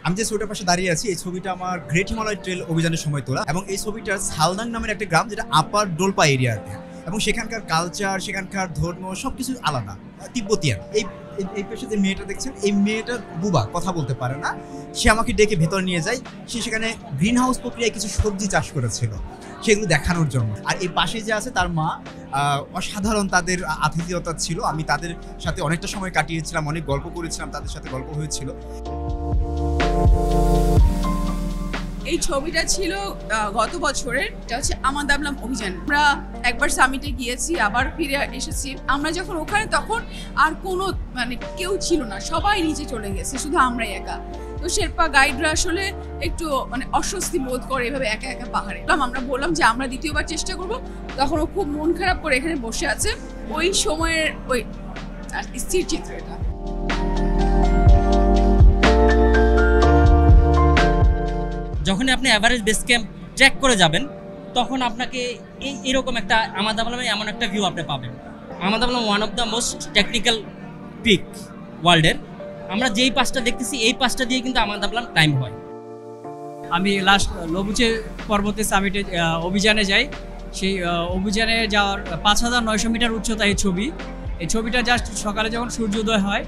আমি যে ছবিটার পাশে দাঁড়িয়ে আছি এই ছবিটা আমার গ্রেট হিমালয় ট্রেল অভিযানের সময় তোলা এবং এই ছবিটার সালদাং নামের একটা গ্রাম যেটা আপার ডোলপা এরিয়াতে এবং সেখানকার কালচার সেখানকার ধর্ম সবকিছু আলাদা তিব্বতিয়ান। এই পেশে যে মেয়েটা দেখছেন এই মেয়েটা বুবা, কথা বলতে পারে না। সে আমাকে ডেকে ভেতর নিয়ে যায়। সে সেখানে গ্রিন হাউস প্রক্রিয়ায় কিছু সবজি চাষ করেছিল সেগুলো দেখানোর জন্য। আর এই পাশে যে আছে তার মা, অসাধারণ তাদের আতিথেয়তা ছিল। আমি তাদের সাথে অনেকটা সময় কাটিয়েছিলাম, অনেক গল্প করেছিলাম, তাদের সাথে গল্প হয়েছিল। এই ছবিটা ছিল গত বছরের, এটা হচ্ছে আমার দাবলাম অভিযান। আমরা একবার সামিটে গিয়েছি, আবার ফিরে এসেছি। আমরা যখন ওখানে তখন আর কোনো কেউ ছিল না, সবাই নিচে চলে গেছে, শুধু আমরাই একা। তো শেরপা গাইডরা আসলে একটু অস্বস্তি বোধ করে এভাবে একা একা পাহাড়ে। আমরা বললাম যে আমরা দ্বিতীয়বার চেষ্টা করব। তখন ও খুব মন খারাপ করে এখানে বসে আছে। ওই সময়ের ওই স্থির চিত্র এটা। যখনই আপনি এভারেস্ট বেস ক্যাম্প ট্র্যাক করে যাবেন তখন আপনাকে এইরকম একটা আমার দাবলামে এমন একটা ভিউ আপনি পাবেন। আমার দাবলাম one of the most technical peak ওয়ার্ল্ডের। আমরা যেই পাসটা দেখতেছি এই পাসটা দিয়ে কিন্তু আমার দাবলাম টাইম হয়। আমি লাস্ট লবুচে পর্বতে সামিটে অভিযানে যাই। সেই অভিযানে যাওয়ার 5900 মিটার উচ্চতা এই ছবি। এই ছবিটা জাস্ট সকালে যখন সূর্যোদয় হয়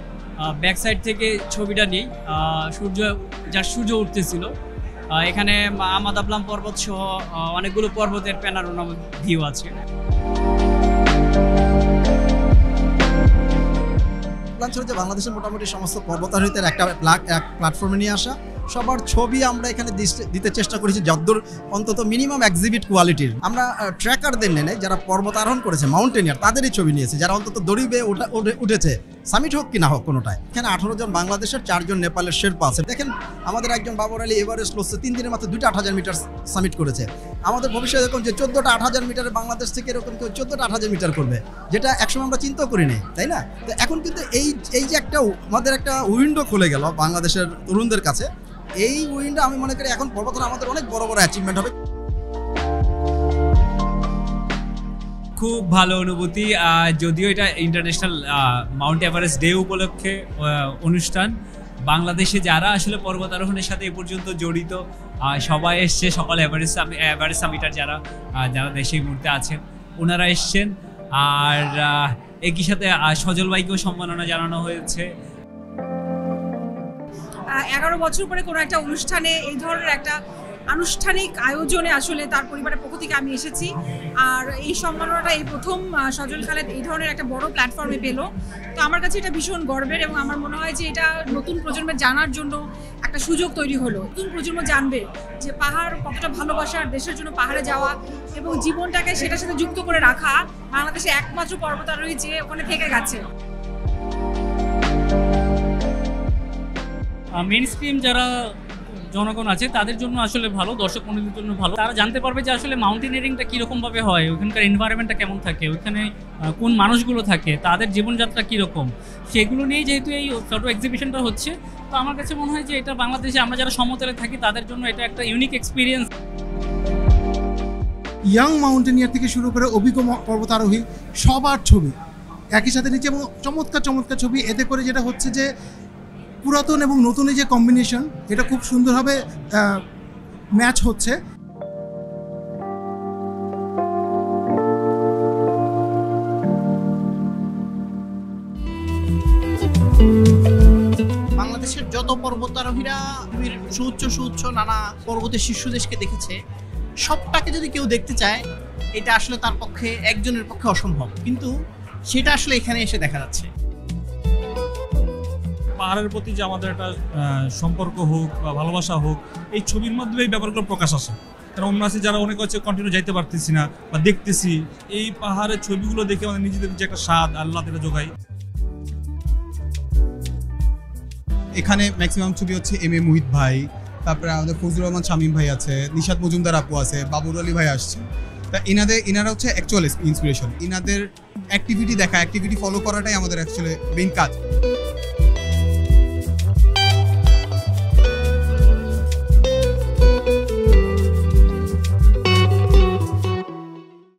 ব্যাক সাইড থেকে ছবিটা নিই। সূর্য উঠতেছিল। এখানে আমা দাবলাম পর্বত সহ অনেকগুলো পর্বতের প্যানোরামা ভিউ আছে। প্ল্যান ছিল যে বাংলাদেশের মোটামুটি সমস্ত পর্বতারোহীদের একটা প্ল্যাটফর্মে নিয়ে আসা। সবার ছবি আমরা এখানে দিতে চেষ্টা করেছি যতদূর অন্তত মিনিমাম এক্সিবিট কোয়ালিটির। আমরা ট্র্যাকারদের নেই, যারা পর্বত আরোহণ করেছে মাউন্টেনিয়ার তাদেরই ছবি নিয়েছি, যারা অন্তত দড়ি বেয়ে উঠেছে, সামিট হোক কি না হোক কোনোটায়। এখানে 18 জন বাংলাদেশের, 4 জন নেপালের শেরপা আছে। দেখেন আমাদের একজন বাবর আলী এভারেস্ট লড়ছে, 3 দিনের মাত্র 2টা 8000 মিটার সামিট করেছে। আমাদের ভবিষ্যতে এরকম যে 14টা 8000 মিটারে বাংলাদেশ থেকে এরকম কেউ 14টা 8000 মিটার করবে, যেটা একসময় আমরা চিন্তাও করি নাই, তাই না? তো এখন কিন্তু এই যে একটা আমাদের একটা উইন্ডো খুলে গেল বাংলাদেশের তরুণদের কাছে। এই উইন্ডো আমি মনে করি এখন পর্বতে আমাদের অনেক বড় বড় অ্যাচিভমেন্ট হবে। খুব ভালো অনুভূতি। যদিও এটা ইন্টারন্যাশনাল মাউন্ট এভারেস্ট ডে উপলক্ষে অনুষ্ঠান, বাংলাদেশে যারা আসলে পর্বতারোহণের সাথে এ পর্যন্ত জড়িত সবাই এসছে। সকল এভারেস্ট সামিটার যারা দেশে এই মুহূর্তে আছেন ওনারা এসছেন। আর একই সাথে সজল ভাইকেও সম্মাননা জানানো হয়েছে। 11 বছর পরে কোনো একটা অনুষ্ঠানে এই ধরনের একটা আনুষ্ঠানিক আয়োজনে আসলে তার পরিবারের পক্ষ থেকে আমি এসেছি। আর এই সম্মাননাটা এই প্রথম সজল খালেদ এই ধরনের একটা বড় প্ল্যাটফর্মে পেল। তো আমার কাছে এটা ভীষণ গর্বের এবং আমার মনে হয় যে এটা নতুন প্রজন্মের জানার জন্য একটা সুযোগ তৈরি হলো। নতুন প্রজন্ম জানবে যে পাহাড় কতটা ভালোবাসার, দেশের জন্য পাহাড়ে যাওয়া এবং জীবনটাকে সেটার সাথে যুক্ত করে রাখা। বাংলাদেশে একমাত্র পর্বতারোহী যে ওখানে থেকে গেছে। মেইন স্ট্রিম যারা জনগণ আছে তাদের জন্য আসলে ভালো, দর্শক মণ্ডলীর জন্য ভালো। তারা জানতে পারবে যে আসলে মাউন্টেনিয়ারিংটা কীরকমভাবে হয়, ওখানকার এনভায়রনমেন্টটা কেমন থাকে, ওখানে কোন মানুষগুলো থাকে, তাদের জীবনযাত্রা কীরকম, সেগুলো নিয়েই যেহেতু এই ছোটো এক্সিবিশনটা হচ্ছে। তো আমার কাছে মনে হয় যে এটা বাংলাদেশে আমরা যারা সমতলে থাকি তাদের জন্য এটা একটা ইউনিক এক্সপিরিয়েন্স। ইয়াং মাউন্টেনিয়ার থেকে শুরু করে অভিজ্ঞ পর্বতারোহী সবার ছবি একই সাথে নিচে এবং চমৎকার চমৎকার ছবি। এতে করে যেটা হচ্ছে যে পুরাতন এবং নতুনের যে কম্বিনেশন এটা খুব সুন্দরভাবে ম্যাচ হচ্ছে। বাংলাদেশের যত পর্বতারোহীরা সুউচ্চ নানা পর্বতের শীর্ষ দেশকে দেখেছে, সবটাকে যদি কেউ দেখতে চায় এটা আসলে তার পক্ষে একজনের পক্ষে অসম্ভব, কিন্তু সেটা আসলে এখানে এসে দেখা যাচ্ছে। পাহাড়ের প্রতি যে আমাদের একটা সম্পর্ক হোক বা ভালোবাসা হোক, এই ছবির মাধ্যমে এই ব্যাপারগুলো প্রকাশ আসে। কারণ অন্য আছে যারা অনেক হচ্ছে কন্টিনিউ যাইতে পারতেছি না বা দেখতেছি, এই পাহাড়ের ছবিগুলো দেখে আমাদের নিজেদের যে একটা স্বাদ আল্লাহ তাআলা যোগায়। এখানে ম্যাক্সিমাম ছবি হচ্ছে এম.এ. মুহিত ভাই, তারপরে আমাদের ফজলুর রহমান শামীম ভাই আছে, নিশাত মজুমদার আপু আছে, বাবুর আলী ভাই আসছে। তা এনারা হচ্ছে অ্যাকচুয়াল ইন্সপিরেশন। এনাদের অ্যাক্টিভিটি দেখা, অ্যাক্টিভিটি ফলো করাটাই আমাদের অ্যাকচুয়ালি মেইন কাজ।